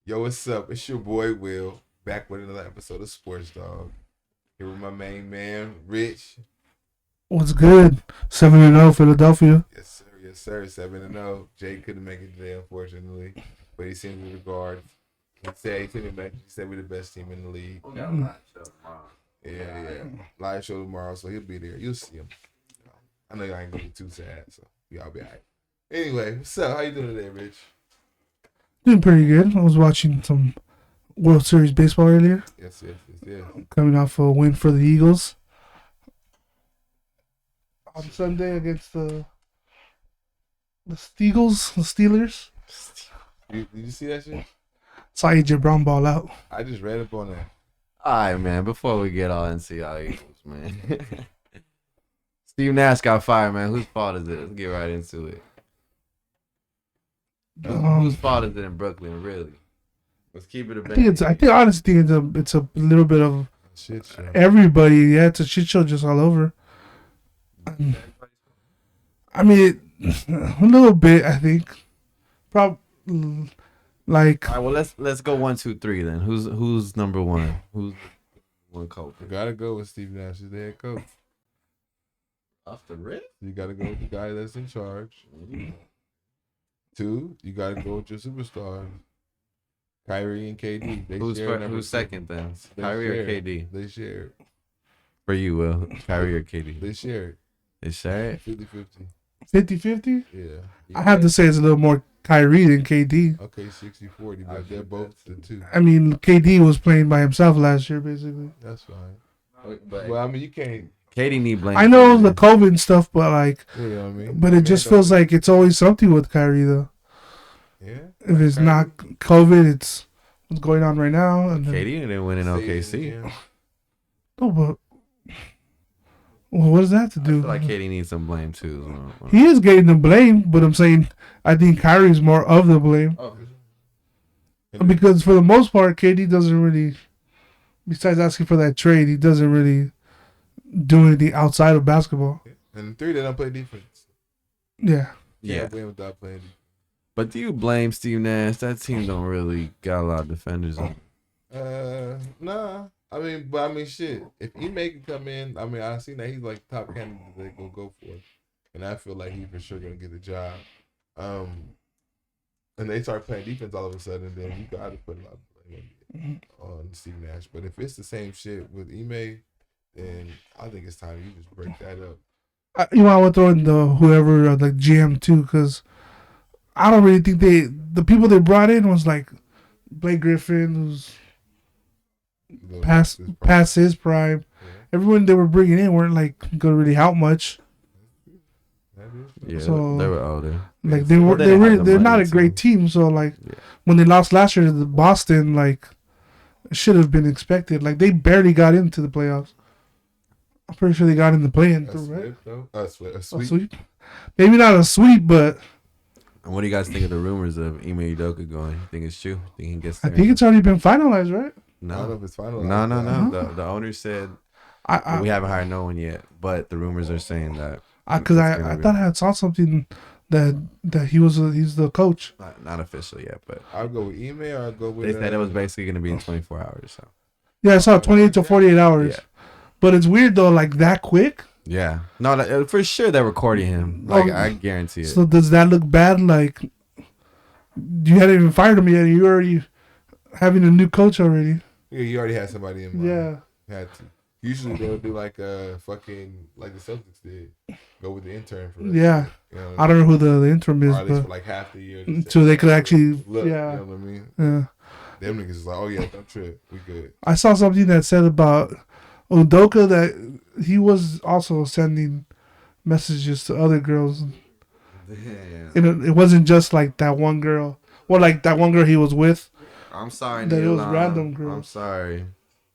Yo, what's up? It's your boy Will, back with another episode of Sports Dog. Here with my main man, Rich. What's good? 7-0 Philadelphia. Yes, sir. 7-0. Jay couldn't make it today, unfortunately, but he sends his regards. He sent me back. He said we're the best team in the league. Yeah. Live show tomorrow, so he'll be there. You'll see him. I know y'all ain't gonna be too sad, so y'all be alright. Anyway, what's up? How you doing today, Rich? Doing pretty good. I was watching some World Series baseball earlier, Yes. coming off a win for the Eagles on Sunday against the Steelers. Did you see that shit? Saw AJ Brown ball out. I just read up on that. All right, man. Before we get all into y'all Eagles, man. Steve Nash got fired, man. Whose fault is it? Let's get right into it. Whose fault is it in Brooklyn, really? Let's keep it a bit. I think honestly, it's a little bit of Shit show. everybody. Yeah, it's a shit show just all over. I mean, a little bit. I think, probably like. All right, well, let's go 1, 2, 3 then. Who's number one? Who's one coach? You gotta go with Steve Nash as the head coach. Off the rip? You gotta go with the guy that's in charge. 2, you gotta go with your superstars, Kyrie and KD. Who's second then? Kyrie or KD? They share. For you, Will. Kyrie or KD? They share. They share it? 50-50. 50-50? Yeah. I have to say it's a little more Kyrie than KD. Okay, 60-40, but they're both the 2. I mean, KD was playing by himself last year, basically. That's fine. But Well, I mean, you can't. KD need blame. I know the COVID stuff, but like, You know what I mean? but it just feels like it's always something with Kyrie, though. Yeah. If it's not COVID, it's what's going on right now. And then, KD didn't win in OKC. Yeah. no, but well, what does that have to I do? feel like KD needs some blame too. He is getting the blame, but I'm saying I think Kyrie's more of the blame Oh, because for the most part, KD doesn't really. Besides asking for that trade, he doesn't really do anything outside of basketball. And 3, they don't play defense. Yeah. yeah. Can't win without playing defense. But do you blame Steve Nash? That team don't really got a lot of defenders on. Nah. I mean, shit. If Ime can come in, I mean, I seen that he's like top candidate that they gonna go for, and I feel like he's for sure gonna get the job. And they start playing defense all of a sudden, then you gotta put a lot of blame on Steve Nash. But if it's the same shit with Ime, then I think it's time you just break that up. I would throw in the whoever like GM too, because I don't really think the people they brought in was like Blake Griffin, who's past his prime. Yeah. Everyone they were bringing in weren't like gonna really help much. That is Yeah, So- they were older. Like Well, they had the they're not money, a great too. team. So like Yeah. when they lost last year to the Boston, like it should have been expected. Like they barely got into the playoffs. I'm pretty sure they got in the play-in a through, right? sweep, though. A A sweep. sweep. Maybe not a sweep, but And what do you guys think of the rumors of Ime Udoka going? You think it's true? Think he gets I there? think it's already been finalized, right? I don't know no. if it's final. No. The owner said I we haven't hired no one yet, but the rumors are saying that because I thought I saw something that he's the coach. not official yet, but I'll go with Ime or I'll go with. they said it was basically going to be in 24 hours. So Yeah, I saw 28 to 48 hours. Yeah. But it's weird though, like that quick. yeah, no, for sure they're recording him. Like I guarantee it. So does that look bad? Like you hadn't even fired him yet. You already having a new coach already. Yeah, you already had somebody in mind. Yeah. Had to. Usually they'll do like fucking like the Celtics did. Go with the intern for this. Yeah. You know, I don't know who the interim or is, at least for but like half the year. so they could actually look. yeah. You know what I mean? Yeah. Them niggas is like, oh yeah, don't trip. We good. I saw something that said about Udoka that he was also sending messages to other girls. Damn. It wasn't just like that one girl. Well, like that one girl he was with. I'm sorry, That it was Neil. random I'm girls. sorry.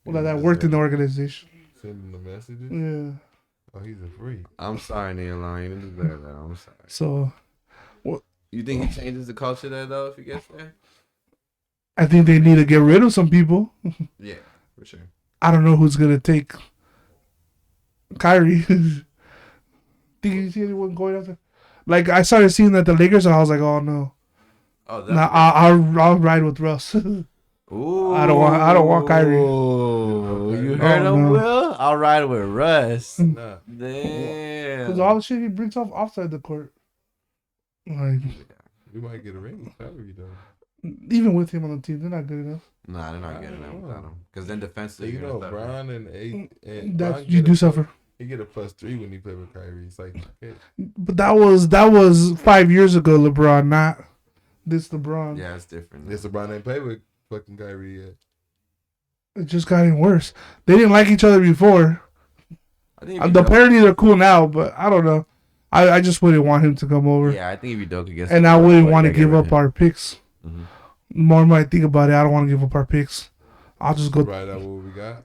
Well, that worked in the organization. Sending the messages. Yeah. Oh, he's a freak. I'm sorry, Neil. You didn't deserve that. I'm sorry. So You think he changes the culture there though if he gets there? I think they need to get rid of some people. Yeah, for sure. I don't know who's gonna take Kyrie. Think you see anyone going after? Like I started seeing that the Lakers, and I was like, oh no. Oh, that's Nah, I'll ride with Russ. Ooh, I don't want Kyrie. You Oh, heard him, no. Will? I'll ride with Russ. Nah. Because all Damn. the shit he brings off offside the court. Like, We might get a ring with Kyrie though. even with him on the team, they're not good enough. Nah, they're not getting that without him. Because then So, defensively, you you're know, gonna suffer. Bron and That Bron you get do a suffer. He get a +3 when he played with Kyrie. It's like, okay. But that was 5 years ago, LeBron, not this LeBron. Yeah, it's different. This LeBron ain't played with fucking Kyrie yet. It just got even worse. They didn't like each other before. I think if The Udoka- parodies are cool now, but I don't know. I just wouldn't want him to come over. Yeah, I think if Udoka gets And to I the wouldn't point, want to they give get rid up of him. our picks. Mhm. The more I think about it, I don't want to give up our picks. I'll just go. Right out what we got.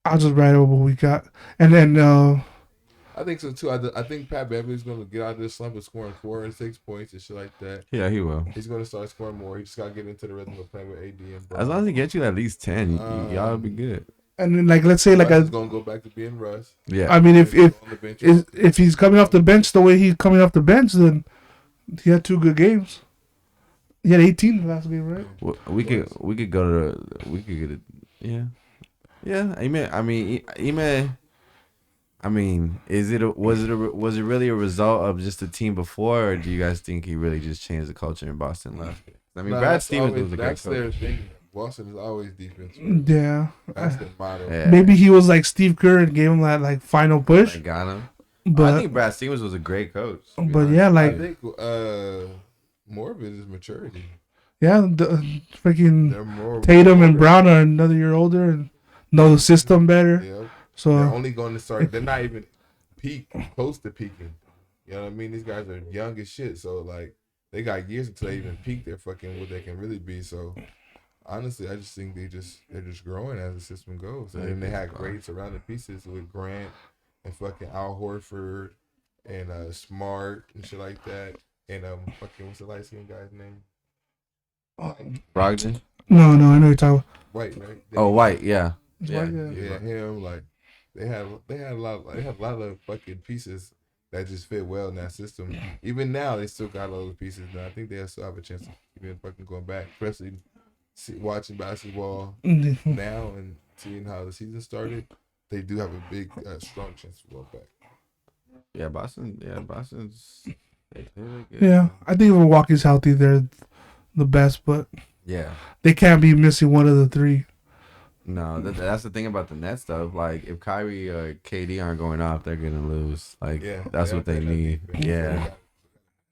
I'll just write over what we got, and then I think so too. I think Pat Beverly's gonna get out of this slump of scoring 4 and 6 points and shit like that. Yeah, he will. He's gonna start scoring more. He just gotta get into the rhythm of playing with AD and Bron. As long as he gets you at least 10, y'all be good. and then like let's say like Russ is gonna go back to being Russ. Yeah. I mean if He's on the bench. if he's coming off the bench the way he's coming off the bench, then he had 2 good games. He had 18 the last game, right? We could go to we could get it. Yeah. I mean, was it really a result of just the team before, or do you guys think he really just changed the culture in Boston left? I mean, Nah, Brad that's Stevens always- was a great That's their coach. thing. Boston is always defense. Yeah. That's their motto. Yeah. Maybe he was like Steve Kerr and gave him that like final push, They got him. but I think Brad Stevens was a great coach. to be but honest. yeah, I like think more of it is maturity. yeah, the freaking They're more Tatum and older. Brown are another year older and know the system better. Yeah. They're So only going to start. They're not even close to peaking. You know what I mean? These guys are young as shit. So like they got years until they even peak their fucking what they can really be. So honestly, I just think they're just growing as the system goes. And then they had great surrounding pieces with Grant and fucking Al Horford and Smart and shit like that. And fucking what's the light skinned guy's name? Brogdon? no, I know you're talking. White, right? Oh, White, yeah. It's Yeah. like, Yeah, him. Like they had a lot of fucking pieces that just fit well in that system. Even now, they still got all those pieces. And I think they still have a chance to keep fucking going back, especially watching basketball now and seeing how the season started. They do have a big, strong chance to go back. Yeah, Boston's. They look good. Yeah, I think if Milwaukee's healthy, they're the best, but Yeah. they can't be missing one of the 3. No, that's the thing about the Nets stuff. Like, if Kyrie or KD aren't going off, they're gonna lose. Like, Yeah, that's what they need. Yeah.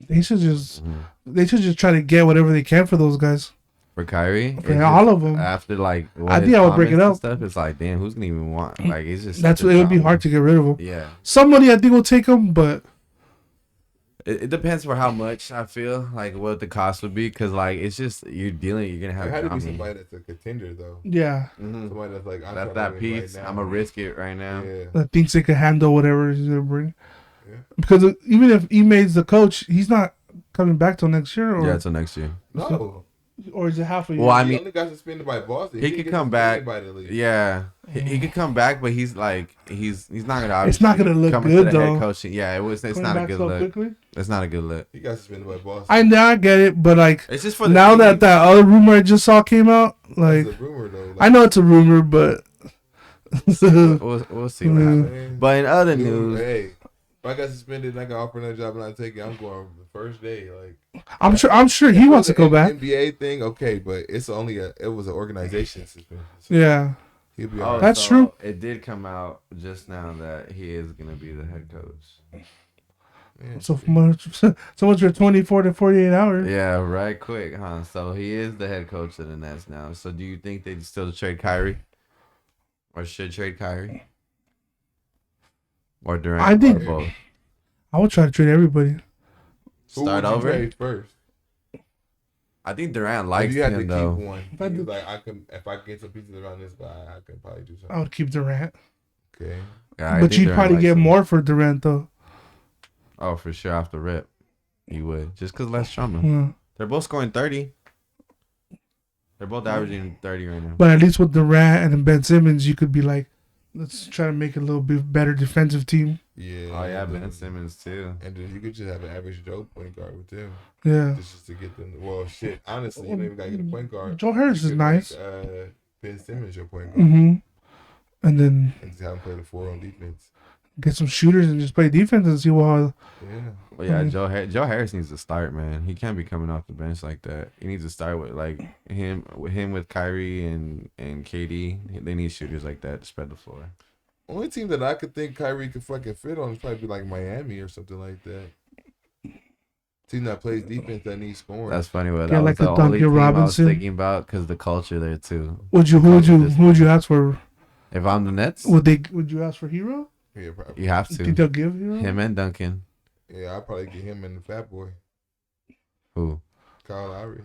They should just Mhm. try to get whatever they can for those guys. For Kyrie, For it's all just of them. After like, I think I would break it comments and up. Stuff, it's like, damn, who's gonna even want? Like, it's just That's such what a it would be problem. hard to get rid of them. Yeah, Somebody I think will take them, but it depends for how much. I feel like what the cost would be, because like it's just you're gonna have. There had to I be mean, somebody that's a contender though. yeah, mhm. Somebody that's like, I'm That's trying that to win piece. right now. I'm gonna risk it right now. Yeah. that thinks they can handle whatever he's gonna bring. Yeah. Because even if Ime's the coach, he's not coming back till next year, or Yeah, until next year. No. or is it half a year? Well, I He mean, only got suspended by Boston. he didn't could get come suspended back. by the league. Yeah, he could come back, but he's like he's not gonna. It's not gonna obviously look come good, into the head though. coaching. Yeah, it's Coming not a back good so look. quickly? It's not a good look. He got suspended by Boston. I get it, but like It's just for the now team. that other rumor I just saw came out, like That's a rumor though. I know it's a rumor, but we'll see what happens. Man, But in other dude, news, hey, if I got suspended and I got offered another job and I take it, I'm going the first day. Like I'm sure he if it wants to was go an back. NBA thing, okay, but it was an organization suspension. So Yeah, he'll be oh, all right. That's true. It did come out just now that he is gonna be the head coach. Man, so much for 24 to 48 hours. Yeah, right quick, huh? So he is the head coach of the Nets now. So do you think they'd still trade Kyrie? Or should trade Kyrie? Or Durant? I think- or both? I would try to trade everybody. Who Start would you over? trade first? I think Durant If likes you had to him keep though. one. If I He's do- like if I get some pieces around this guy, I could probably do I something. would keep Durant, Yeah, Okay. I but think you'd Durant probably likes get him. more for Durant though. Oh, for sure, off the rip. You would. Just because less trauma. Yeah. They're both scoring 30. They're both averaging 30 right now. But at least with Durant and Ben Simmons, you could be like, let's try to make a little bit better defensive team. Yeah. Oh yeah, and Ben then- Simmons too. And then you could just have an average Joe point guard with them. Yeah. Just to get them. Well, shit. Honestly, you don't even gotta get a point guard. Joe Harris You is could nice. make, Ben Simmons your point guard, Mm-hmm. And then and just have him play the 4 on defense. get some shooters and just play defense and see what. Yeah. Well, yeah, Mhm. Joe Harris needs to start, man. He can't be coming off the bench like that. He needs to start with like him with Kyrie and KD. They need shooters like that to spread the floor. Only team that I could think Kyrie could fucking fit on is probably be like Miami or something like that. Team that plays defense that needs scoring. That's funny, but Yeah, that was like the a only Duncan team I was Robinson. thinking about because the culture there too. Who would you ask for? If I'm the Nets, Would you ask for Hero? Yeah, probably. you have You to think they'll give Hero? him and Duncan. Yeah, I'd probably get him and the Fat Boy, Who? Kyle Lowry.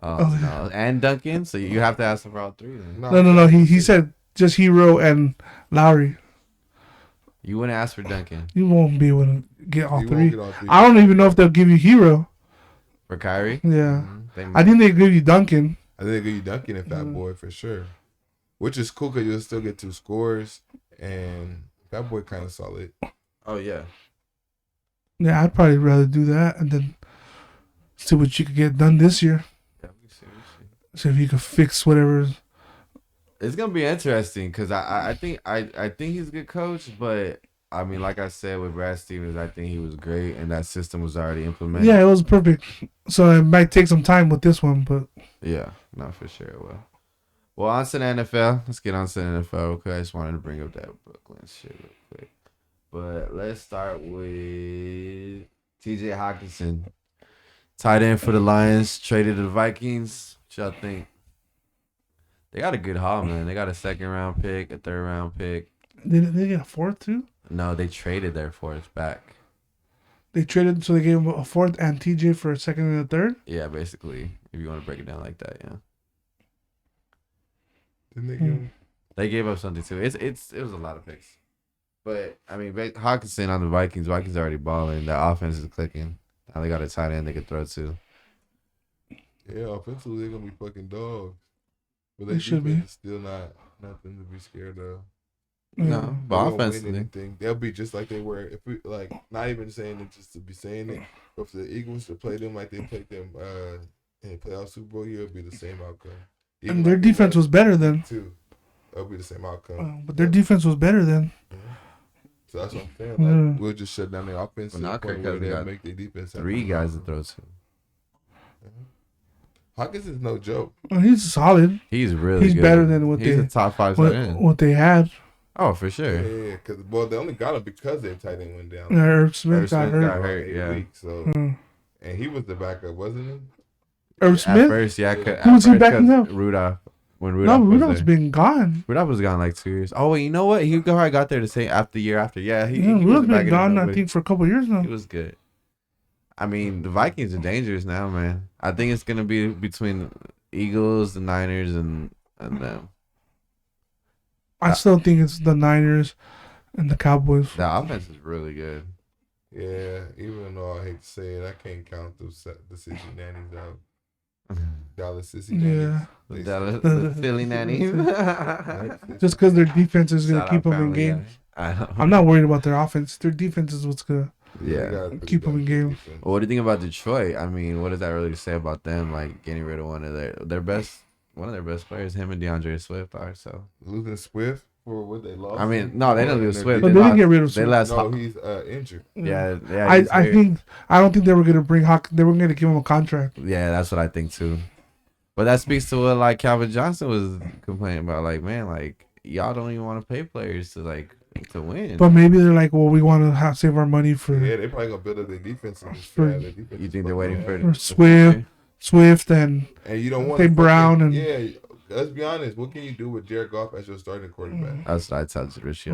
Oh no, and Duncan. So you have to ask him for all three. Then. No. He said just Hero and Lowry. You wouldn't ask for Duncan You won't be able to get all He won't three. get all three. I don't even know if they'll give you Hero. for Kyrie. Yeah. Mhm. I think they give you Duncan. I think they give you Duncan and Fat Boy for sure, which is cool because you'll still get 2 scores and Fat Boy kind of solid. Oh yeah. Yeah, I'd probably rather do that and then see what you could get done this year. Yeah, we see. See if you could fix whatever. It's gonna be interesting because I think he's a good coach, but I mean, like I said with Brad Stevens, I think he was great and that system was already implemented. Yeah, it was perfect. So it might take some time with this one, but Yeah, no, for sure it will. Well, on to the NFL. Let's get on to the NFL real quick. I just wanted to bring up that Brooklyn shit real quick. But let's start with TJ Hawkinson. Tight end for the Lions, traded to the Vikings. What y'all think? They got a good haul, man. They got a 2nd round pick, a 3rd round pick. they get a 4th too. No, they traded their 4th back. They traded, so they gave him a 4th and TJ for a 2nd and a 3rd. Yeah, basically, if you want to break it down like that, yeah. Didn't they give him? They gave up something too. It was a lot of picks. But I mean, Hawkinson on the Vikings. Vikings already balling. That offense is clicking. Now they got a tight end they can throw to. Yeah, offensively they're gonna be fucking dogs, but They should be. defense is still not nothing to be scared of. No, They but won't win offensively, anything. They'll be just like they were. If we like, not even saying it just to be saying it, but for the Eagles to play them like they played them in the playoff Super Bowl year, it'll be the same outcome. And their defense was better then. too. It'll be the same outcome. But their defense was better then. So that's what I'm saying. Like, Yeah. we'll just shut down their offense. Well, to now the point Kirk where Cousins they'll got make their defense have 3 to- guys to throw to. Hawkins is no joke. He's solid. He's really He's good. better than what He's they- a top 5 tight end. What they had. Oh, for sure. Yeah, because they only got him because their tight end went down. Irv Smith Irv got Smith hurt. got hurt, yeah. Weeks, so Mm. and he was the backup, wasn't he? Irv At Smith? first, yeah. Who was he backing up? Rudolph. When No, Rudolph was Rudolph's there. been gone. Rudolph was gone like 2 years. Oh, wait, you know what? He probably got there the same year after. Yeah, he was Rudolph's backing been it gone, up, I but think, for a couple of years now. He was good. I mean, the Vikings are dangerous now, man. I think it's gonna be between Eagles, the Niners, and them. I still think it's the Niners and the Cowboys. The offense is really good. Yeah, even though I hate to say it, I can't count the sissy nannies out. Dallas sissy nannies. Yeah. The Philly nannies. Just because their defense is going to Shout keep out them in Family games. Guy. I know. I'm not worried about their offense. Their defense is what's good. Yeah. Keep them in games. Well, what do you think about Detroit? I mean, what does that really say about them? Like getting rid of one of their best players, him and DeAndre Swift are. So Losing Swift for what they lost. I mean, no, they didn't lose Swift. But they didn't get rid of They Swift. lost. No, he's injured. Yeah. I don't think they were going to bring Hawk. They were going to give him a contract. Yeah, that's what I think too. But that speaks to what like Calvin Johnson was complaining about. Like, man, like y'all don't even want to pay players to win. But maybe they're like, well, we want to save our money for Yeah, they probably gonna build up their defense. You think they're waiting for Swift and you don't want They Brown and- yeah. Let's be honest. What can you do with Jared Goff as your starting quarterback? That's what I tell Richie.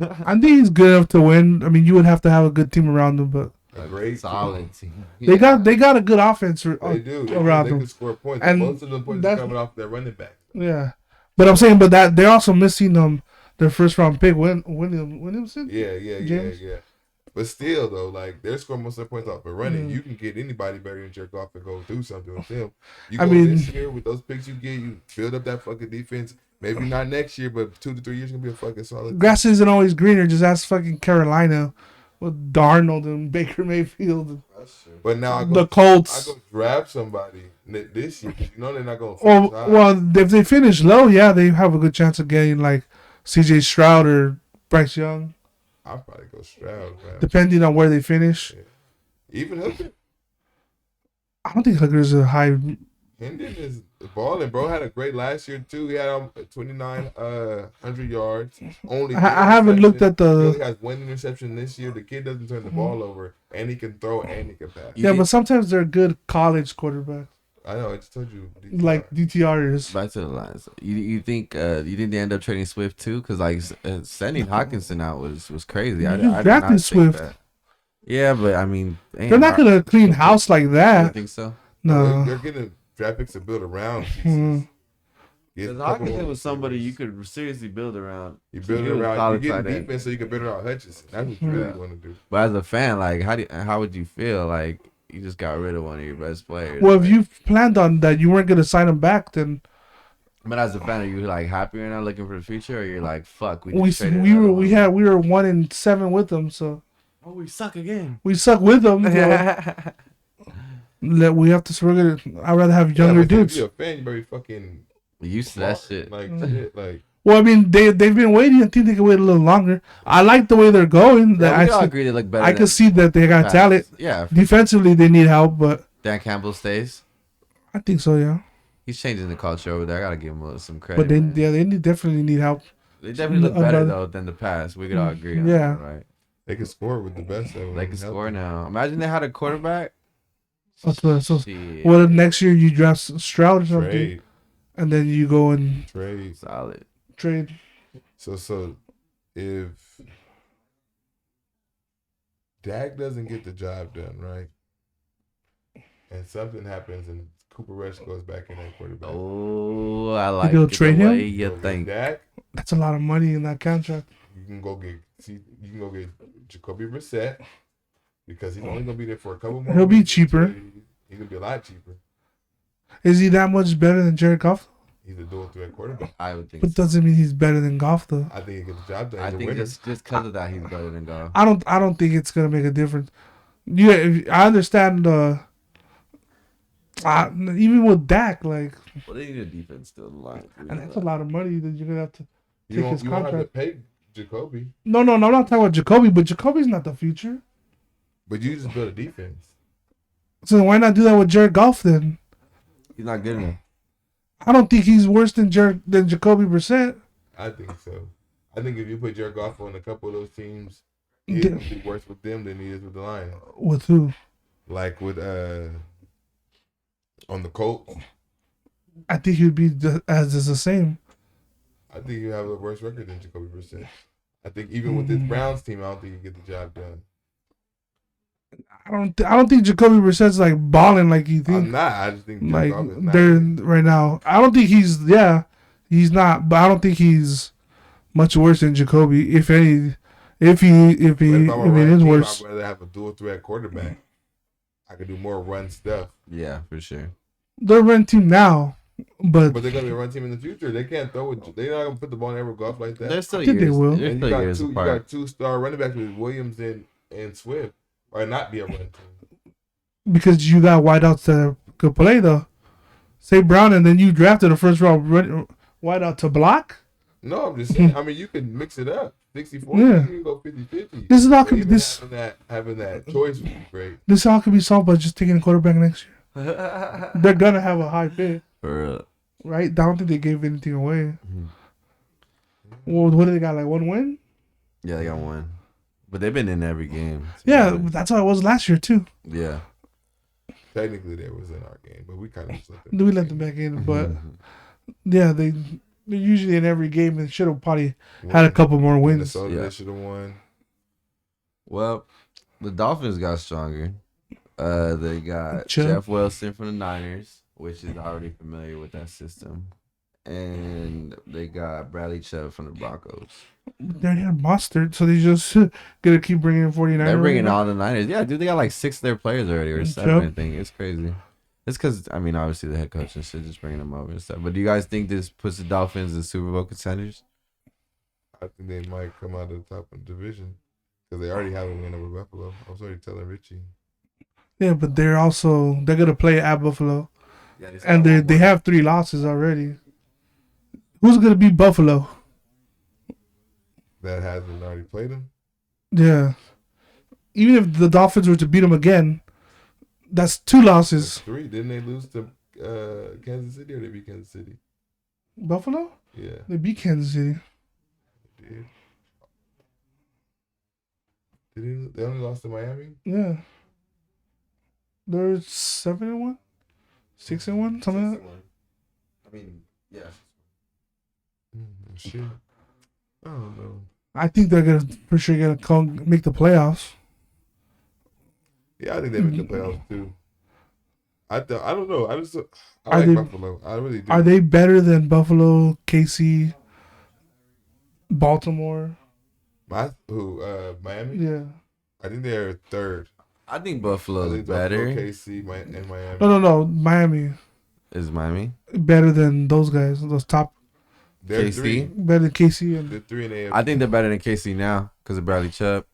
I think he's good enough to win. I mean, you would have to have a good team around him, but A great solid team. they got a good offense They do. around They them. can score points. And Most of them points are that's- coming off their running back. Yeah, but I'm saying, but that they're also missing their first round pick, Williamson. Yeah. James? But still, though, like they're scoring most of their points off the running. Mm. You can get anybody better than Jared Goff and go do something with them. You I go mean- this year with those picks you get, you build up that fucking defense. Maybe not next year, but 2 to 3 years gonna be a fucking solid. Grass isn't always greener. Just ask fucking Carolina with Darnold and Baker Mayfield. But now The Colts. I go draft somebody this year. 'Cause you know they're not gonna. Well, if they finish low, yeah, they have a good chance of getting like C.J. Stroud or Bryce Young, I'll probably go Stroud, man. depending on where they finish. Even Hooker. I don't think Hooker's a high. Hendon is balling, bro. Had a great last year too. He had 2,900 yards. Only I haven't looked at He the. only has 1 interception this year. The kid doesn't turn the ball over, and he can throw and he can pass. Yeah, but sometimes they're good college quarterbacks, I know. I just told you. like DTR is. Back to the lines. You think they end up trading Swift too? Because like sending Hawkinson out was crazy. I You did not drafted think Swift. that. Yeah, but I mean, They're not gonna clean house like I that. think so. No. They're getting draft picks to build around. Hmm. Because Hawkinson was somebody you could seriously build around. You build He it was around. solid You tight get end. defense so you can build around Hutchinson. That's what you really want to do. But as a fan, like how would you feel? Like you just got rid of one of your best players. Well, if like, you planned on that, you weren't gonna sign him back. Then but as a fan, are you like happy right now, looking for the future, or you're like, fuck, we we just traded we were another we one? had we were 1-7 with them, so Oh, we suck again. we suck with them. So we have to. So we're gonna. I'd rather have younger but dudes. If you're a fan, you better be fucking Used to that shit. like Mm. shit. Like Well, I mean, they've been waiting. I think they can wait a little longer. I like the way they're going. Yeah, That we all I agree they look better. I can see that they got Facts. talent. Yeah, Defensively, they need help, but Dan Campbell stays. I think so. Yeah, He's changing the culture over there. I gotta give him some credit. but they man. definitely need help. They definitely look better another- though than the past. We could all agree on Yeah. that, right? they can score with the best of them. They can score now. Imagine they had a quarterback. So Shit. what if next year you draft Stroud or something, Trade, and then you go and trade. Solid. trade? So if Dak doesn't get the job done, right, and something happens and Cooper Rush goes back in that quarterback, Oh, I like they'll it trade the him? way you you go get think. Dak, That's a lot of money in that contract. you can go get Jacoby Brissett because he's only gonna be there for a couple more. He'll be weeks. cheaper. He's gonna be a lot cheaper. Is he that much better than Jared Goff? He's a dual threat quarterback. I would think. But So. doesn't mean he's better than Goff though. I think he gets the job done. I He's a think winner. just because of that, he's better than Goff. I don't think it's gonna make a difference. Yeah, I understand. Even with Dak, like, Well, they need a defense still in the line. and that's a lot of money that you're gonna have to You take won't, his you won't have to contract. pay Jacoby, No, I'm not talking about Jacoby, but Jacoby's not the future. but you just build a defense. So why not do that with Jared Goff then? He's not good enough. I don't think he's worse than Jacoby Brissett. I think so. I think if you put Jared Goff on a couple of those teams, Yeah. he's gonna be worse with them than he is with the Lions. With who? Like with on the Colts, I think he'd be as the same. I think you have a worse record than Jacoby Brissett. I think even with this Browns team, I don't think you get the job done. I don't think Jacoby Brissett's like balling like you I'm think. not. I just think Jared Like Goff is not. they're right now. I don't think he's not, but I don't think he's much worse than Jacoby. If any, if he But if I'm a it running is team, worse. I'd rather have a dual threat quarterback. I could do more run stuff. Yeah, for sure. They're run team now, but But they're gonna be a run team in the future. They can't throw it. They're not gonna put the ball in every golf like that. They're still I think they years. will. They're And still years you apart. got 2-star running backs with Williams and Swift, or not be a run team. because you got wideouts that could play though. Say Brown, and then you drafted a first round wideout to block. No, I'm just saying. I mean, you can mix it up. 60-40, Yeah. you can go 50-50. This is all But even this having that choice would be great. this all could be solved by just taking a quarterback next year. They're gonna have a high pick, For real. right? I don't think they gave anything away. Mhm. Well, what do they got? Like 1 win? Yeah, they got one. But they've been in every game. Yeah, that's how it was last year too. Yeah. Technically, they was in our game, but we kind of just let them. We let them back in, but Mhm. yeah, they're usually in every game and should have probably had a couple more wins. Minnesota, Yeah. they should have won. Well, the Dolphins got stronger. They got Chubb. Jeff Wilson from the Niners, which is already familiar with that system. And they got Bradley Chubb from the Broncos. They already had Mustard, so they just gonna keep bringing in 49. They're bringing all the Niners. Yeah, dude, they got like 6 of their players already, or 7, I Chubb. think. It's crazy. It's because I mean, obviously the head coach and shit just bringing them over and stuff. But do you guys think this puts the Dolphins in Super Bowl contenders? I think they might come out of the top of the division because they already have a win over Buffalo. I was already telling Richie. Yeah, but they're gonna play at Buffalo, Yeah, and they have 3 losses already. Who's gonna beat Buffalo? That hasn't already played them. Yeah, even if the Dolphins were to beat them again, that's 2 That's losses. 3. Didn't they lose to Kansas City or they beat Kansas City? Buffalo? Yeah, They beat Kansas City. they did. They only lost to Miami. Yeah, they're 7-1, 6-1, something like that. I mean, yeah. Shit. I don't know. I think they're gonna for sure make the playoffs. Yeah, I think they make the playoffs too. I don't know. I Are like they- Buffalo. I really do. Are they better than Buffalo, KC, Baltimore? Miami? Yeah. I think they're third. I think I Buffalo's think better. Buffalo, KC, and Miami. No. Miami Is Miami? better than those guys. Those top They're KC? 3. better than KC and They're 3 in the AFC. I think they're better than KC now because of Bradley Chubb.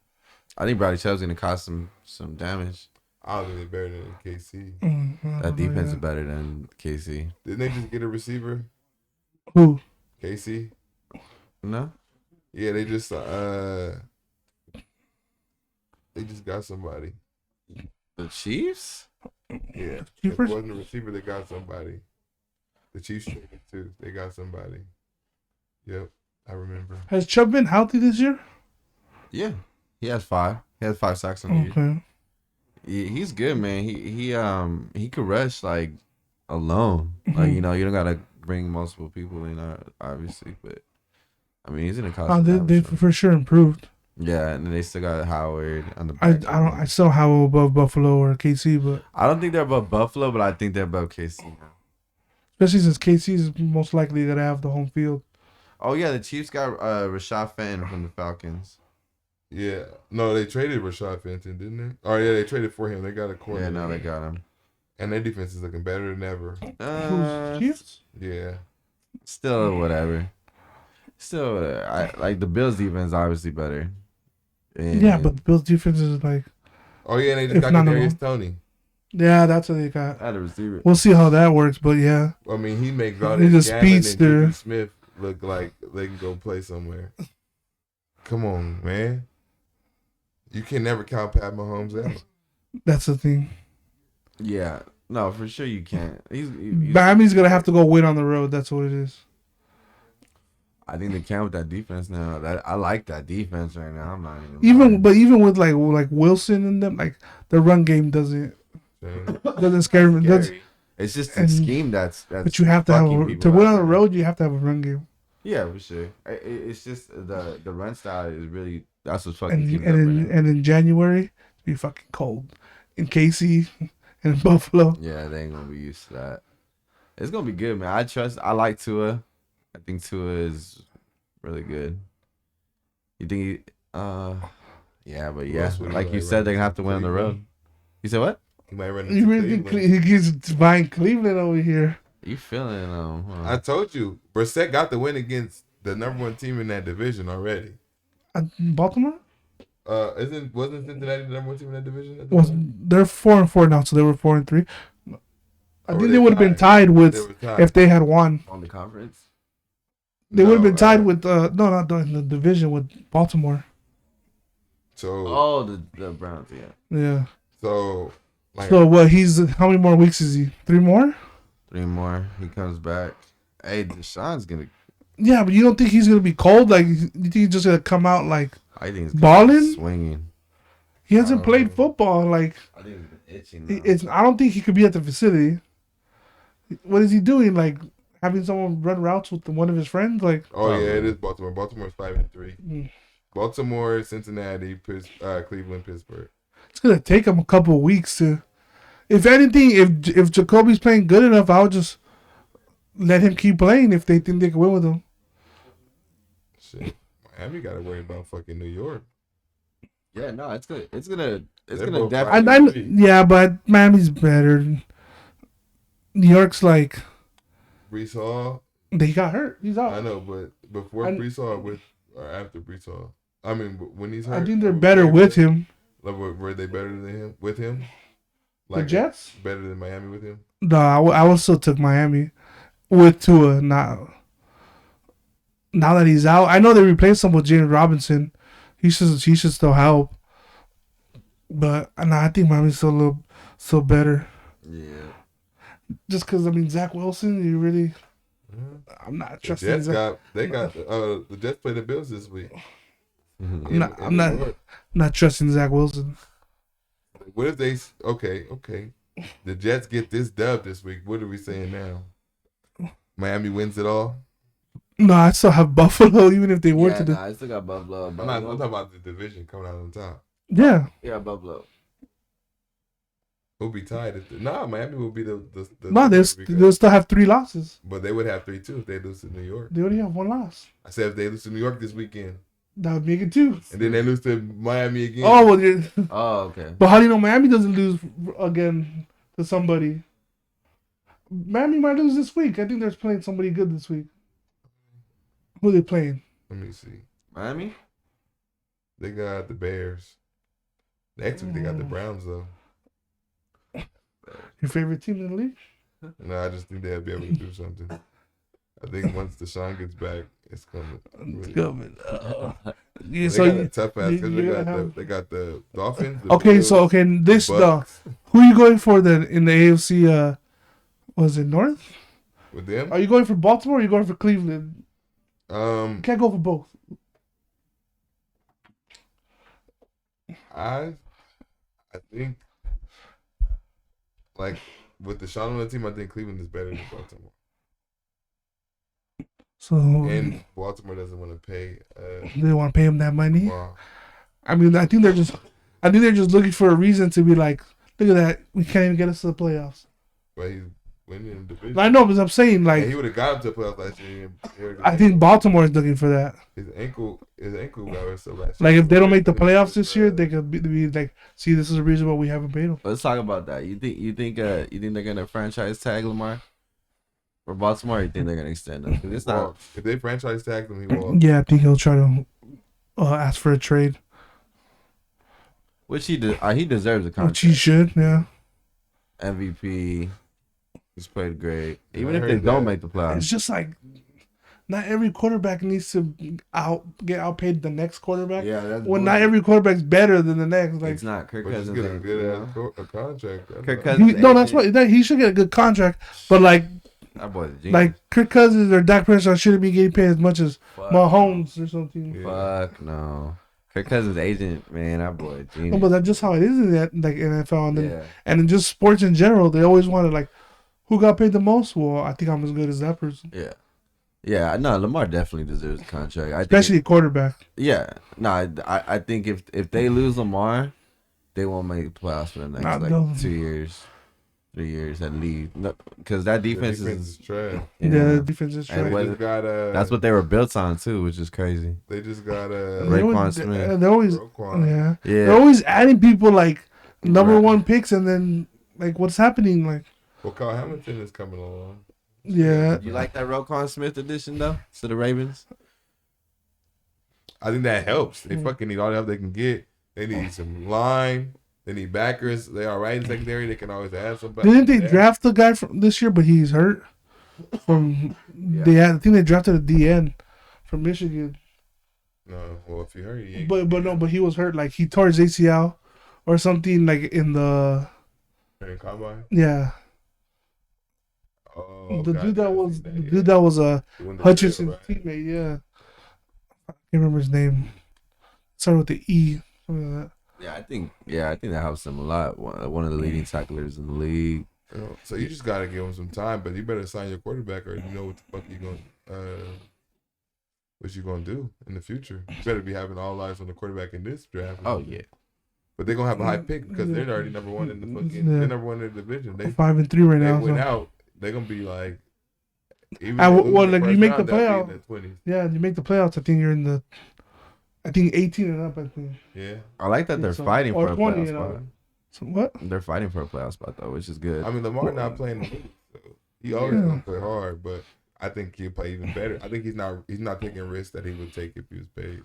I think Bradley Chubb's gonna cause some damage. I don't think they're better than KC. That defense is better than KC. Didn't they just get a receiver? Who? KC? No, Yeah, they just got somebody. the Chiefs. Yeah. It Chiefers? wasn't a receiver, they got somebody. The Chiefs traded too. They got somebody. Yep, I remember. Has Chubb been healthy this year? Yeah, he has 5. He has 5 sacks on the year. Okay. He's good, man. He could rush like alone. Like you don't gotta bring multiple people in, obviously. But I mean, he's in a cost. They for sure improved. Yeah, and then they still got Howard on the I back. I still have above Buffalo or KC, but I don't think they're above Buffalo, but I think they're above KC now. especially since KC is most likely gonna have the home field. Oh yeah, the Chiefs got Rashad Fenton from the Falcons. Yeah. No, they traded Rashad Fenton, didn't they? Oh yeah, they traded for him. They got a corner. Yeah, now they got him. And their defense is looking better than ever. Who's Chiefs? Yeah. Still whatever. Still, I like the Bills' defense. Obviously better. And Yeah, but the Bills defense is like, Oh yeah, and they just If got not Kadarius alone. Tony. yeah, that's what they got. at a receiver. We'll see how that works, but yeah, I mean, he makes He's a Valdez Scantling and speedster. Juju Smith look like they can go play somewhere. Come on, man. You can never count Pat Mahomes out. that's the thing. Yeah, no, for sure you can't. He's Miami's gonna have to go win on the road. That's what it is. I think they can with that defense now. I like that defense right now. I'm not even. Even with like Wilson and them, like the run game doesn't scare me. It's just and- a scheme that's. But you have to fucking have people to win up. on the road. You have to have a run game, Yeah, for sure. It's just the run style is really that's what's fucking. and keeping up right now. and in January it's be fucking cold in KC and in Buffalo. Yeah, they ain't gonna be used to that. It's gonna be good, man. I like Tua. I think Tua is really good. You think he, yeah, but yeah, else would he like you like said, run they're gonna have to win on the road. Cleveland? You said what? He might run You into really think Cleveland. he gets buying Cleveland over here? You feeling I told you, Brissett got the win against the number 1 team in that division already. Baltimore Wasn't Cincinnati the number 1 team in that division? At the time? they're 4-4 now, so they were 4-3. I Or think were they would have been tied They with were tied. if they had won. on the conference? They would have No, been tied with no, not in the division with Baltimore. So Oh, the Browns, yeah. Yeah. so like So what? How many more weeks is he? 3 more? 3 more. He comes back. Hey, Deshaun's gonna. Yeah, but you don't think he's gonna be cold? Like you think he's just gonna come out like I think he's Ballin'? swinging. he hasn't played football? Like I think he's been itching. it's. I don't think he could be at the facility. What is he doing? Like having someone run routes with one of his friends? Like oh yeah, it is Baltimore. Baltimore's 5-3. Mm. Baltimore, Cincinnati, Cleveland, Pittsburgh. it's gonna take him a couple of weeks to. If anything, if Jacoby's playing good enough, I'll just let him keep playing if they think they can win with him. Shit, Miami got to worry about fucking New York. Yeah, no, it's good. It's gonna They're definitely. both I, right. yeah, but Miami's better. New York's like Brees Hall. they got hurt. He's out. I know, but before Brees Hall with or after Brees Hall? I mean, when he's hurt, I think they're better with him. Like, were they better than him with him? The Jets better than Miami with him? No, I would still took Miami with Tua. Now that he's out, I know they replaced him with James Robinson. He should still help. But I think Miami's still better. Yeah. Just because Zach Wilson, you really, I'm not trusting. The Jets play the Bills this week. I'm not trusting Zach Wilson. What if they okay? The Jets get this dub this week. What are we saying now? Miami wins it all. No, I still have Buffalo, even if they were to. I still got Buffalo. I'm talking about the division coming out on top. Yeah. Yeah, Buffalo. We'll be tied. Miami will be the No, they'll still have 3 losses. But they would have 3 too if they lose to New York. They only have 1 loss. I said if they lose to New York this weekend. That would make it 2. And then they lose to Miami again. Oh, well, oh, okay. But how do you know Miami doesn't lose again to somebody? Miami might lose this week. I think they're playing somebody good this week. Who are they playing? Let me see. Miami? They got the Bears. Next week they got the Browns though. Your favorite team in the league? No, I just think they'll be able to do something. I think once Deshaun gets back, it's coming. It's coming. They got a tough ass because they got the Dolphins. The Bills, who are you going for then in the AFC? Was it North? With them? Are you going for Baltimore or are you going for Cleveland? Can't go for both. I think, like, with Deshaun on the team, I think Cleveland is better than Baltimore. So and Baltimore doesn't want to pay. They want to pay him that money. Wow. I think they're just looking for a reason to be like, look at that, we can't even get us to the playoffs. But he's winning the division. I know, but I'm saying like he would have got him to the playoffs last year. I think Baltimore is looking for that. His ankle got hurt so last year. Like if they don't make the playoffs this year, they could be like, see, this is the reason why we haven't paid him. Let's talk about that. You think they're gonna franchise tag Lamar? For Baltimore, you think they're gonna extend him? It's not. If they franchise tag him, he will. Yeah, I think he'll try to ask for a trade. Which he deserves a contract. Which he should, yeah. MVP. He's played great. Even if they don't make the playoffs. It's just like not every quarterback needs to get outpaid the next quarterback. Yeah, that's when not every quarterback's better than the next. Like it's not. Kirk Cousins get a good contract. Kirk Cousins. That's what he should get a good contract. But like that boy's a genius. Like Kirk Cousins or Dak Prescott shouldn't be getting paid as much as Mahomes or something. Fuck no. Kirk Cousins' agent, man, that boy genius. No, but that's just how it is in that like NFL and in just sports in general. They always want to like, who got paid the most? Well, I think I'm as good as that person. Yeah. Yeah, no, Lamar definitely deserves a contract. Especially quarterback. Yeah. No, I think if they lose Lamar, they won't make the playoffs for the next 2 years, 3 years at least. Because that defense is trash. Yeah, the defense is trash. That's what they were built on too, which is crazy. They just got Raekwon Smith. They're always They're always adding people like number 1 picks, and then like what's happening like. Well, Kyle Hamilton is coming along. Yeah. You like that Roquan Smith addition though to the Ravens? I think that helps. They fucking need all the help they can get. They need some line. They need backers. They are right in secondary. They can always add somebody. Didn't they draft the guy from this year, but he's hurt? I think they drafted a DN from Michigan. No, well if he hurt, he ain't. But he was hurt. Like he tore his ACL or something. Like in the combine. Yeah. Oh, the dude that was a Hutchinson's teammate. Yeah. I can't remember his name. Started with the E. Something like that. Yeah, I think that helps him a lot. One of the leading tacklers in the league. So you just gotta give him some time, but you better sign your quarterback, or you know what the fuck you gonna do in the future. You better be having all eyes on the quarterback in this draft. Oh yeah, but they're gonna have a high pick because they're already number 1 in the fucking. They're number 1 in the division. They 5-3 right now. They went out. They're gonna be like. Like you make the playoffs. Yeah, you make the playoffs. I think you're in the. I think 18 and up. I think. Yeah, I like that they're fighting for a playoff spot. So what? They're fighting for a playoff spot though, which is good. I mean, Lamar not playing. So he always gonna play hard, but I think he'll play even better. I think he's not taking risks that he would take if he was paid.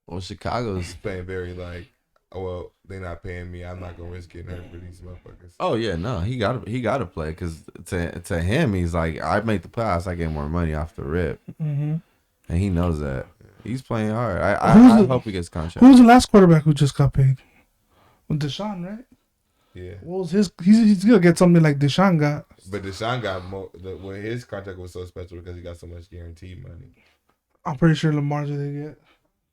Well, Chicago's He's playing very like, oh well, they're not paying me. I'm not gonna risk getting hurt for these motherfuckers. Oh yeah, no, he got to play because to him he's like, I make the playoffs, I get more money off the rip, and he knows that. He's playing hard. I hope he gets contract. Who was the last quarterback who just got paid? Deshaun, right? Yeah. What was his? He's gonna get something like Deshaun got. But Deshaun got more. His contract was so special because he got so much guaranteed money. I'm pretty sure Lamar's gonna get.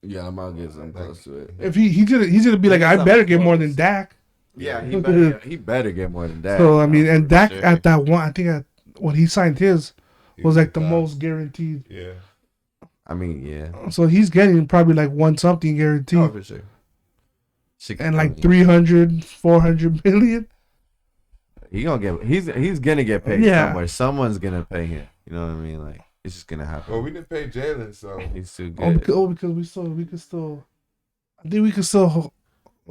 Yeah, Lamar gets something close to it. If he's gonna be like, I better get more than Dak. Yeah, he better get more than that. So I mean, and Dak at that one, I think when he signed his was like the most guaranteed. Yeah. I mean, yeah. So he's getting probably like one something guaranteed. Oh, for sure. And like 300, 400 million. He's gonna get paid somewhere. Someone's gonna pay him. You know what I mean? Like it's just gonna happen. Well, we didn't pay Jalen, so he's too good. Because we could still. I think we could still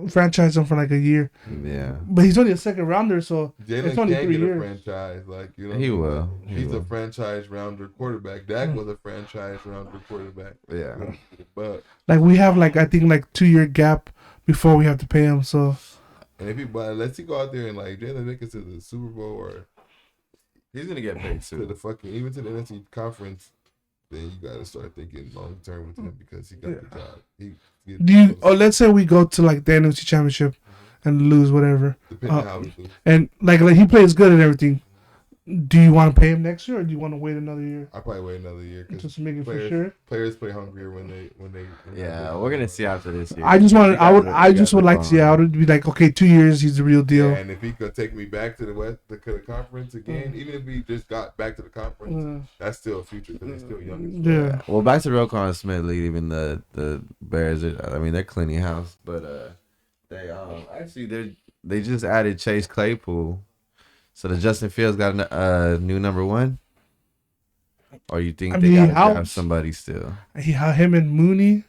franchise him for like a year. Yeah. But he's only a second rounder, so Jalen it's only can't 3 get years. a franchise. Like you know, He will. He's a franchise rounder quarterback. Dak was a franchise rounder quarterback. Yeah. But like we have like I think like 2 year gap before we have to pay him. So. And if unless he go out there and like Jalen make it to the Super Bowl or he's gonna get paid to too. the fucking even to the NFC conference, then you gotta start thinking long term with him because he got the job. Let's say we go to like the NFC Championship and lose whatever. Depending on how we do. And like he plays good and everything. Do you want to pay him next year or do you want to wait another year? I'll probably wait another year Just to make it for sure. Players play hungrier when they. Yeah, we're gonna see after this year. I just would like to see how it would be like. Okay, 2 years, he's the real deal. Yeah, and if he could take me back to the conference again, even if we just got back to the conference, that's still a future because he's still young. Yeah. Well, back to Roquan Smith lead. Even the Bears. They're cleaning house, but they just added Chase Claypool. So the Justin Fields got a new number one, or you think they gotta have somebody still? Him and Mooney.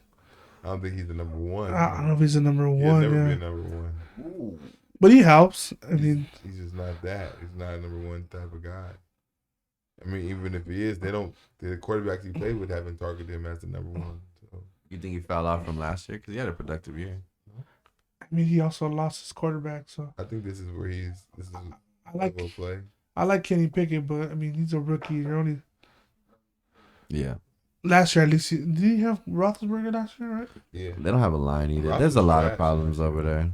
I don't think he's the number one. I don't know if he's the number one. He'll never be number one. Ooh. But he helps. I mean, he's just not that. He's not a number one type of guy. I mean, even if he is, the quarterbacks he played with haven't targeted him as the number one. So. You think he fell off from last year because he had a productive year? I mean, he also lost his quarterback. So I think this is where this is. I like Kenny Pickett, but I mean he's a rookie. You're only last year at least. Did he have Roethlisberger last year? Right? Yeah. They don't have a line either. There's a lot of problems over there.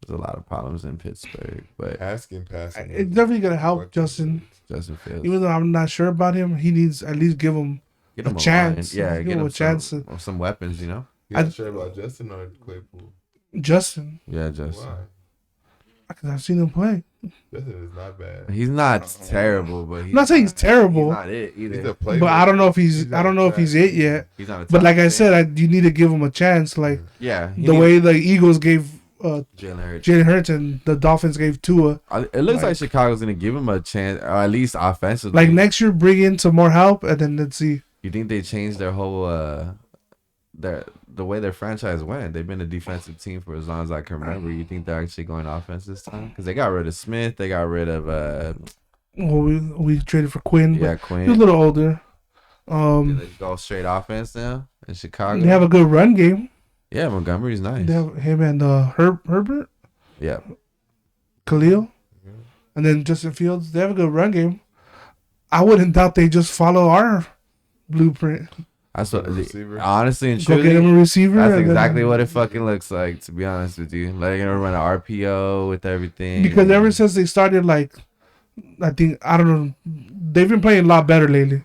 There's a lot of problems in Pittsburgh, but passing. It's definitely gonna help Justin Fields. Even though I'm not sure about him, he needs at least give him a chance. Yeah, give him a chance. Some weapons, you know. You're not sure about Justin or Claypool? Justin. Yeah, Justin. Why? Because I've seen him play. Justin is not bad. He's not terrible, but I'm not saying he's terrible. He's not it either. He's a playmaker. But I don't know if he's it yet. He's not. But like I said, you need to give him a chance. Like the way the Eagles gave Jalen Hurts and the Dolphins gave Tua. It looks like Chicago's gonna give him a chance, or at least offensively. Like next year, bring in some more help, and then let's see. You think they changed their whole the way their franchise went? They've been a defensive team for as long as I can remember. You think they're actually going offense this time? Because they got rid of Smith, they got rid of well, we traded for Quinn. Yeah, Quinn. He's a little older. They go straight offense now in Chicago. They have a good run game. Yeah, Montgomery's nice. They have him and Herbert. Yeah. Khalil. And then Justin Fields. They have a good run game. I wouldn't doubt they just follow our blueprint. That's what, honestly and truly, go get him a receiver. That's exactly what it fucking looks like, to be honest with you. Letting him run an RPO with everything. Because ever since they started, like, I don't know, they've been playing a lot better lately.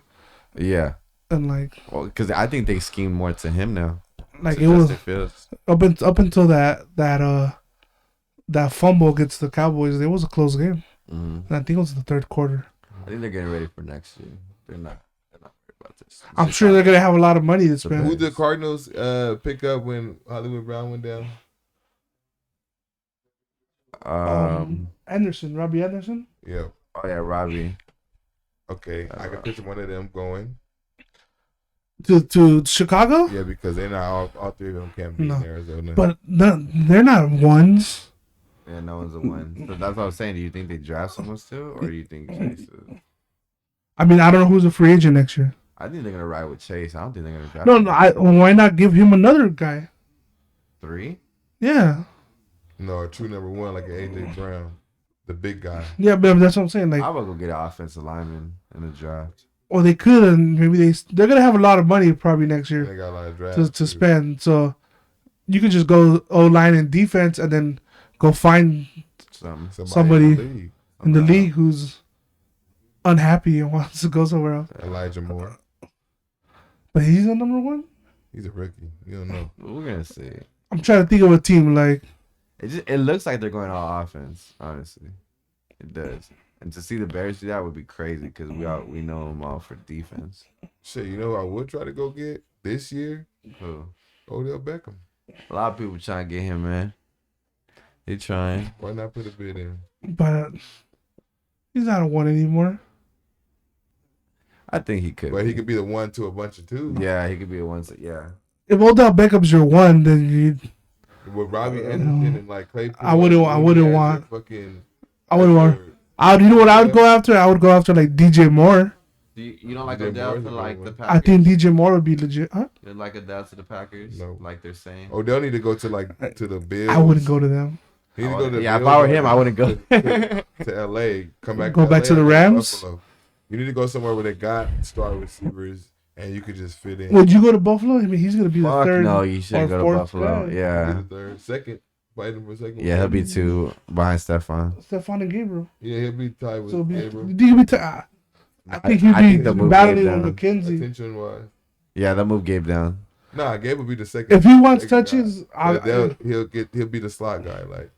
Yeah. And like, well, because I think they schemed more to him now. Like it was up until that fumble against the Cowboys, it was a close game. Mm-hmm. And I think it was the third quarter. I think they're getting ready for next year. They're not worried about this. I'm sure they're gonna have a lot of money to spend. Who did the Cardinals pick up when Hollywood Brown went down? Anderson, Robbie Anderson. Yeah. Oh yeah, Robbie. Okay, I can picture one of them going to Chicago. Yeah, because they're not all three of them can't be in Arizona. But they're not ones. Yeah, no one's a one. So that's what I was saying. Do you think they draft someone still, or do you think Chase is? I mean, I don't know who's a free agent next year. I think they're gonna ride with Chase. I don't think they're gonna draft. No, why not give him another guy? 3. Yeah, No, a true number one like an AJ Brown, the big guy. yeah, but that's what I'm saying. Like, I would go get an offensive lineman in the draft. or they could, and maybe they're gonna have a lot of money probably next They year got a lot of drafts to spend. So you could just go O-line and defense, and then go find somebody in the league who's unhappy and wants to go somewhere else. Elijah Moore. But he's a number one. He's a rookie. You don't know. We're gonna see. I'm trying to think of a team like. It looks like they're going all offense. Honestly, it does. And to see the Bears do that would be crazy because we know them all for defense. Shit, you know who I would try to go get this year? Who? Odell Beckham. A lot of people trying to get him, man. They trying. Why not put a bid in? But he's not a one anymore. I think he could. But he could be the one to a bunch of twos. Yeah, he could be a one. Yeah. If Odell Beckham's your one, then you. With Robbie Anderson and like Claypool. I wouldn't want. You know what I would go after? I would go after like DJ Moore. You don't like DJ Odell Moore's to a like good the one. Packers? I think DJ Moore would be legit. Huh? You don't like Odell to the Packers? No. Like they're saying. Odell need to go to like to the Bills. I wouldn't go to them. He need to go to the Yeah, if Bills I were him, I wouldn't go. to LA. Come back. Go back LA to the or Rams? Buffalo. You need to go somewhere where they got star receivers and you could just fit in. Would you go to Buffalo? I mean, he's gonna be the Fuck third. no, you shouldn't or go to fourth Buffalo. guy. Yeah. He'll be the third, second, fighting for second. Yeah, he'll be 2 behind Stephon. Stephon and Gabriel. Yeah, he'll be tied with So Gabriel. he'll be. I think he'd be they'll move battling Gabe with down. McKenzie. Attention wise. Yeah, they'll move Gabe down. Nah, Gabe will be the second. If he wants second touches, guy. He'll be the slot guy. Like,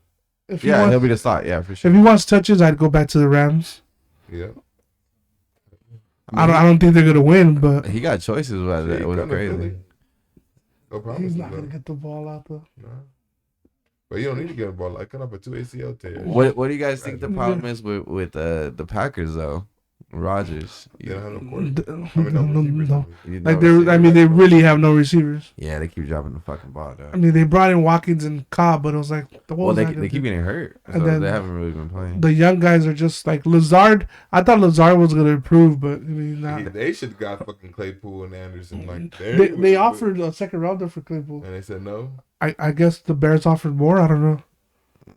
if he Yeah, wants, he'll be the slot. Yeah, for sure. if he wants touches, I'd go back to the Rams. yeah. I don't think they're gonna win, but He got choices about that. It was Come to crazy. Philly. No problem. he's not gonna get the ball out though. Nah. But you don't need to get a ball. Like, cut off a 2 ACL tears. What do you guys think the problem is with the Packers though? Rodgers. They don't have no quarterback. No. I mean, no receivers. You Like know, they really have no receivers. yeah, they keep dropping the fucking ball though. I mean, they brought in Watkins and Cobb, but it was like Well, they keep getting hurt, so And then they haven't really been playing. the young guys are just like Lazard. I thought Lazard was gonna improve, but I mean, not. They should have got fucking Claypool and Anderson. Like, They offered a second rounder for Claypool. and they said no. I guess the Bears offered more. I don't know.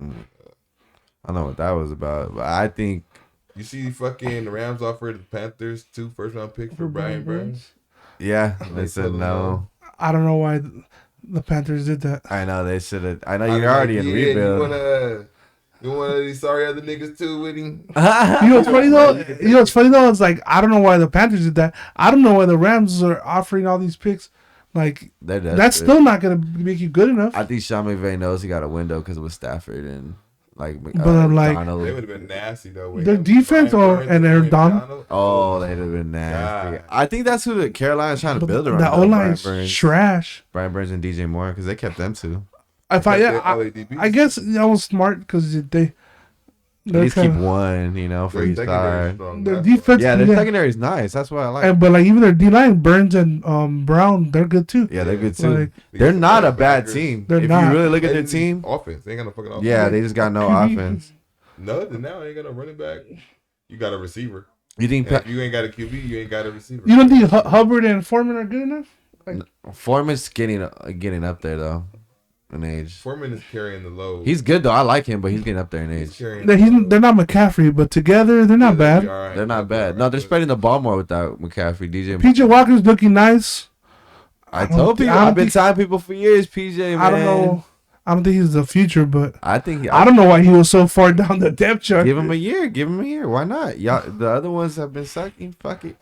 I don't know what that was about, but I think You see, fucking the Rams offered the Panthers 2 first-round picks for Brian Burns. yeah, they They said told them no. I don't know why the Panthers did that. I know they should have. I know I was you're already like, in yeah, rebuild. You want these sorry other niggas too with him? You know what's funny though? It's like I don't know why the Panthers did that. I don't know why the Rams are offering all these picks. Like that's still not gonna make you good enough. I think Sean McVay knows he got a window because it was Stafford and like. But I'm like- Donald. They would have been nasty though. with Their him, defense Brian or- Burns and Aaron Donald? Oh, they'd have been nasty. God. I think that's who the Carolina's trying to But build around. the though, O Brian line's Burns, trash. Brian Burns and DJ Moore because they kept them too. I thought Their yeah, LADBs. I guess that was smart because they. At They're least keep kinda, one, for Their each secondary is side. strong. their That's defense, Yeah, their secondary is nice. That's what I like. but like even their D line, Burns and Brown, they're good too. Yeah, they're good too. Like, They're not a bad Backers. team. They're If not. you really look at They their just team, offense. They ain't got no fucking offense. yeah, they just got no offense. No, then now ain't got no running back. You got a receiver. You think And if you ain't got a QB, you ain't got a receiver. You don't think Hubbard and Foreman are good enough? Foreman's getting up there though, in age. Foreman is carrying the load. He's good though. I like him, but he's getting up there in He's age. carrying They're not McCaffrey, but together they're not bad. They're not bad. No, they're spreading the ball more without McCaffrey. DJ. PJ Walker's looking nice. I told people. I've been telling people for years. PJ, man. I don't know. I don't think he's the future, but I think. I don't know why he was so far down the depth chart. Give him a year. Give him a year. Why not? Y'all, the other ones have been sucking. Fuck it.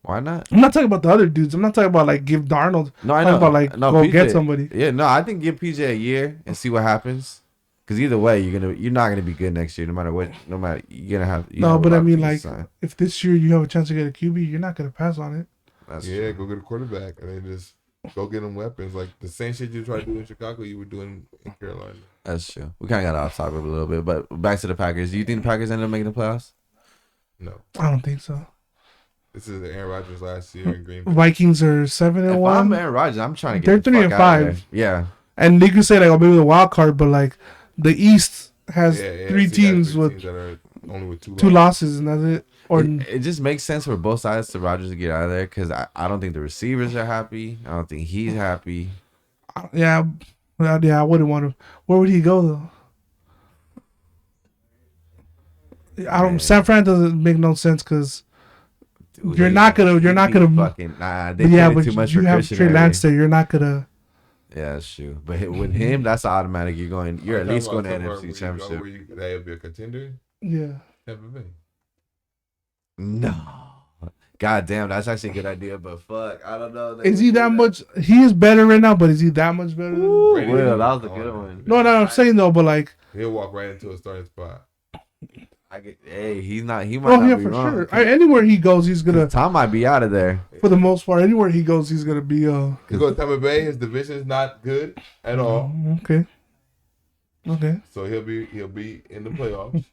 Why not? I'm not talking about the other dudes. I'm not talking about like give Darnold. No, I I'm know. talking about like No, go PJ. get somebody. Yeah, no, I think give PJ a year and see what happens. Because either way, you're not gonna be good next year, no matter what. No matter you're gonna have. No, but I mean, like, like, if this year you have a chance to get a QB, you're not gonna pass on it. that's Yeah, go get a quarterback and then just go get them weapons. Like the same shit you tried to do in Chicago, you were doing in Carolina. That's true. We kind of got off topic a little bit, but back to the Packers. Do you think the Packers ended up making the playoffs? No, I don't think so. this is Aaron Rodgers last year in Green Bay. Vikings are If 7-1, I'm Aaron Rodgers, I'm trying to They're get the 3 fuck and out of 5. there. Yeah. and they could say like, oh, maybe the wild card, but like the East has three AFC teams has with teams that are only with two losses, and that's it. Or it just makes sense for both sides to Rodgers to get out of there because I don't think the receivers are happy. I don't think he's happy. yeah, I wouldn't want to. Where would he go though? I don't. Man. San Fran doesn't make no sense because Dude, you're not gonna fucking they yeah, paid but too much you for have Christian Trey already. Lance there. You're not gonna. Yeah, that's true. But with him, that's automatic. You're at least going to NFC Championship. Where you could have be a contender. Yeah. Tampa Bay. No. God damn, that's actually a good idea, but fuck, I don't know. Is he that much? He is better right now, but is he that much better? Ooh, Brady Will, is that was a on good it. one. No, I'm saying though, but like, He'll walk right into a starting spot. Hey, he's not. He might not yeah, be for wrong. sure. Anywhere he goes, he's gonna. Tom might be out of there. For the most part, anywhere he goes, he's gonna be. He goes to Tampa Bay. His division is not good at all, Okay. Okay. so he'll be in the playoffs,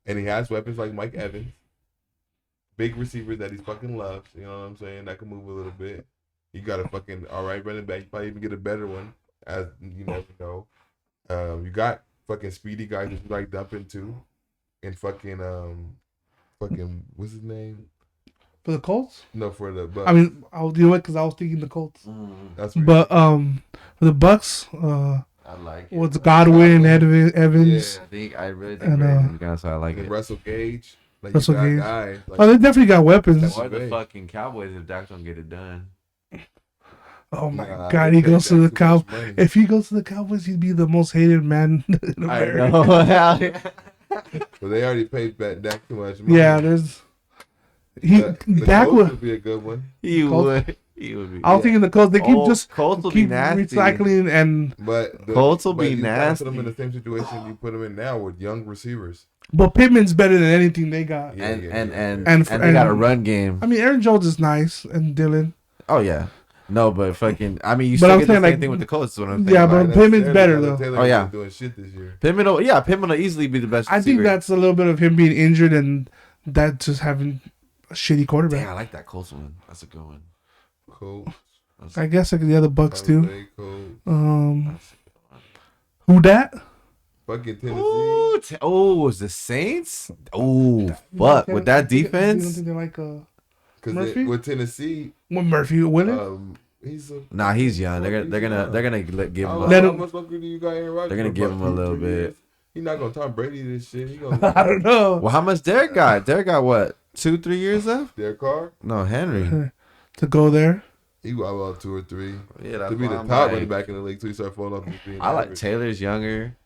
and he has weapons like Mike Evans, big receivers that he fucking loves. You know what I'm saying? That can move a little bit. You got a fucking all right running back. You probably even get a better one, as you never know. You got fucking speedy guys that you like dumping to, and fucking what's his name? For the Colts. No, for the Bucks. I mean, I'll deal it because I was thinking the Colts. That's what But for the Bucks, I like it. what's Godwin, Evans? I really think And, Brandon's gonna, so I like and it. Russell Gage. Like Russell you got Gage. guys, like, Oh, they definitely got weapons. Or the fucking Cowboys if Dak don't get it done. Oh my Nah, God, they he paid goes to Dak the too much Cowboys. money. If he goes to the Cowboys, he'd be the most hated man in I America. know. Hell yeah. But they already paid Dak too much money. Yeah, there's the Dak Colts would. be a good one. He Colts- would. He would be. I was thinking the Colts. They keep just Colts will be keep nasty. recycling and. But Colts will but be you gotta nasty. Put them in the same situation you put them in now with young receivers. But Pittman's better than anything they got. Yeah, And And they got a run game. I mean, Aaron Jones is nice and Dylan. Oh yeah. No, but fucking. I mean, you But still I'm get the saying, same like- thing with the Colts. Is what I'm saying. Yeah, but Not Pittman's necessarily. better, Jonathan though. Taylor Oh, yeah. ain't doing shit this year. Pittman will easily be the best. I think receiver. that's a little bit of him being injured and that just having a shitty quarterback. Damn, I like that Colts one. That's a good one. Colts. I guess like the other Bucks too. Tampa Bay, Colts. Who dat? Fucking Tennessee. Ooh, was the Saints? Oh, fuck! With that You don't defense, think they like Because Murphy? with Tennessee, Murphy Willis? he's a. nah, he's young. They're gonna give him. Let How him- much longer do you got Aaron Rodgers? They're gonna for? give About him a 2, little 3 bit. years? He's not gonna Tom Brady this shit. He gonna I don't know. Well, how much Derek got? Derek got what? 2-3 years left? Derek Carr. No, Henry. To go there. He got about 2 or 3 Yeah, that's to be why the I'm top like- running back in the league. So he started falling off. Just being I like average. Taylor's younger.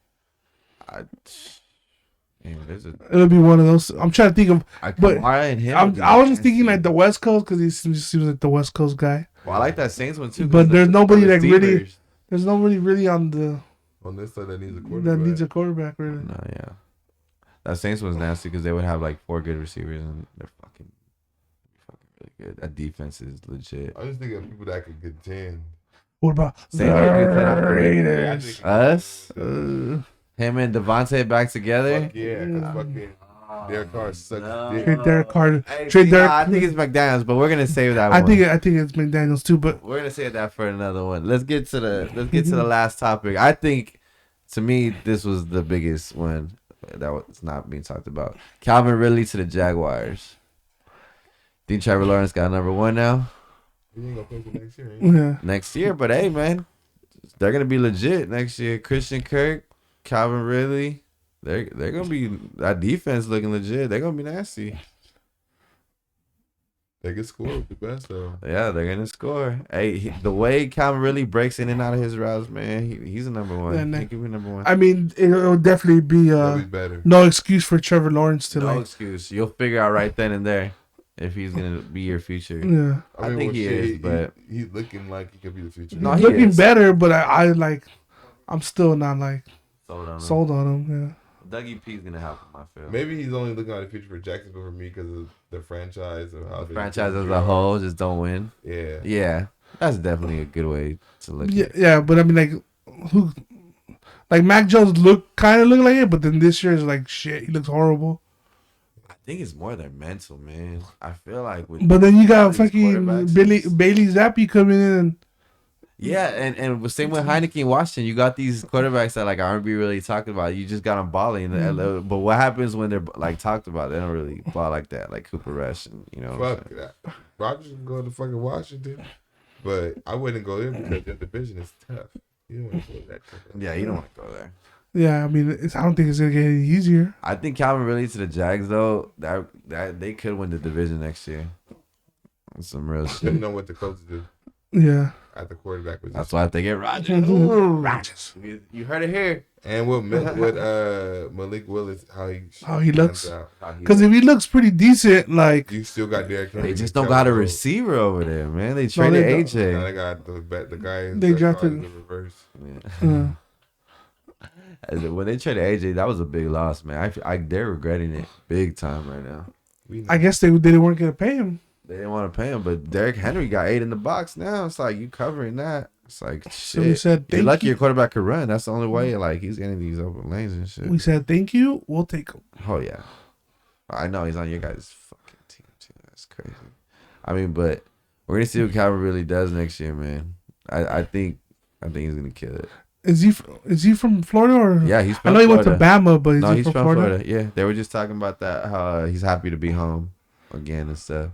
There's a It'll be one of those. I'm trying to think of. But Kamara and him. I was just thinking like the West Coast because he seems like the West Coast guy. Well, I like that Saints one too. 'cause But there's the nobody that really- receivers. There's nobody really on the On this side, that needs a quarterback. that needs a quarterback really. No, yeah. That Saints one's nasty because they would have like 4 good receivers and they're fucking really good. That defense is legit. I just think of people that could contend. What about the Same like this, Raiders? Us, Uh, him and Devontae back together. Fuck yeah, because fucking Derek Carr sucks dick. Trade Derek Carr. Hey, Trade see, Derek. I think it's McDaniels, but we're gonna save that I one. think it's McDaniels too. But We're gonna save that for another one. Let's get to the last topic. I think, to me, this was the biggest one that was not being talked about. Calvin Ridley to the Jaguars. Think Trevor Lawrence got number 1 now He ain't gonna play for next year. Ain't yeah, next year, but hey, man, they're gonna be legit next year. Christian Kirk, Calvin Ridley, they're gonna be that defense looking legit. They're gonna be nasty. They can score with the best though. Yeah, they're gonna score. Hey, the way Calvin Ridley breaks in and out of his routes, man, he's a number 1. Yeah, He could be number 1. I mean it'll definitely be They'll be better. no excuse for Trevor Lawrence to No like. excuse. You'll figure out right then and there if he's gonna be your future. Yeah, I think he is, but- he's looking like he could be the future. No, he's he looking is. better, but I like. I'm still not like Sold on him. sold on him. Dougie P's gonna help him. I feel. Maybe he's only looking at the future for Jacksonville for me because of the franchise of how The they franchise as are. a whole just don't win. Yeah. Yeah, that's definitely a good way to look. Yeah, at it. yeah, but I mean like who, like Mac Jones kind of look like it, but then this year is like shit. He looks horrible. I think it's more their mental, man. I feel like with But then you got these fucking quarterbacks Bailey is- Bailey Zappi coming in. And Yeah, and same with Heineken and Washington. You got these quarterbacks that like aren't be really talking about. You just got them balling. But what happens when they're like talked about? They don't really ball like that, like Cooper Rush, and you know. Fuck that. Rodgers can go to fucking Washington, but I wouldn't go there because their division is tough. You don't want to go to that. Yeah, you don't want to go there. Yeah, I mean, I don't think it's gonna get any easier. I think Calvin Ridley to the Jags though, that they could win the division next year. That's some real shit. Didn't know what the coaches do Yeah. at the quarterback position. That's why if they get Rodgers. Rodgers. You heard it here. And with Malik Willis, how he looks. out. Because if he looks pretty decent, like You still got Derrick Henry. They just don't got a receiver over there, man. They traded they don't. AJ. Now they got the guy in They the drafted- reverse. Yeah. When they traded AJ, that was a big loss, man. They're regretting it big time right now. I guess they weren't gonna pay him. They didn't want to pay him, but Derrick Henry got 8 in the box now. It's like you covering that. It's like shit. So we said You're thank lucky you. your quarterback could run. That's the only way. Like he's getting these open lanes and shit. We said thank you. We'll take him. Oh yeah, I know he's on your guys' fucking team too. That's crazy. I mean, but we're gonna see what Calvin really does next year, man. I think he's gonna kill it. Is he from Florida or? Yeah, he's I from know he Florida. went to Bama, but No, is he he's from from Florida? Florida. Yeah, they were just talking about that. How he's happy to be home again and stuff.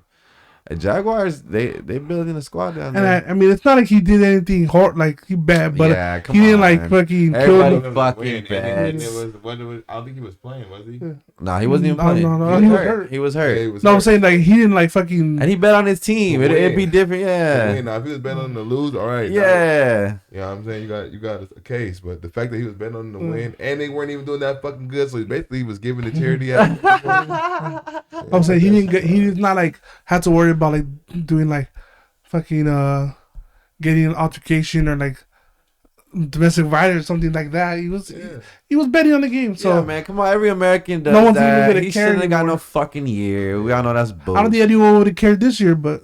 And Jaguars, they building a squad down And there. I mean, it's not like he did anything hard, like he bad, but Yeah, come he didn't like on. fucking Everybody kill. fucking bad. I don't think he was playing, was he? Nah, he wasn't even No, playing. no, he, he was was hurt. hurt. He was Yeah, hurt. he was No, I'm hurt. saying like he didn't like fucking. And he bet on his team. It'd be different. Yeah. Now, if he was betting on the lose, all right. Yeah. You know what I'm saying? You got a case, but the fact that he was betting on the win and they weren't even doing that fucking good, so he was giving the charity out. I'm saying he did not like had to worry about like doing like fucking getting an altercation or like domestic violence or something like that. He was betting on the game. So yeah, man, come on. Every American does No one's even that. gonna He care shouldn't have got anymore. no fucking year. We all know that's bullshit. I don't think anyone would have cared this year, but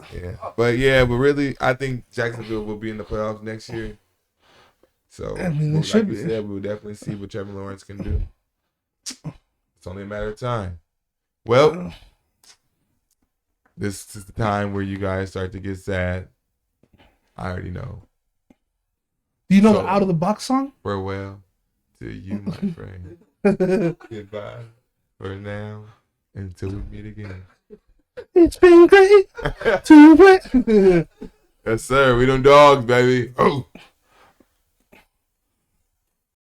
but really, I think Jacksonville will be in the playoffs next year. So, I mean, like it should we be. said, we'll definitely see what Trevor Lawrence can do. It's only a matter of time. Well, this is the time where you guys start to get sad. I already know. do you know So- the Out of the Box song? Farewell to you, my friend. Goodbye for now until we meet again. It's been great to play. Yes, sir. We them dogs, baby. Oh.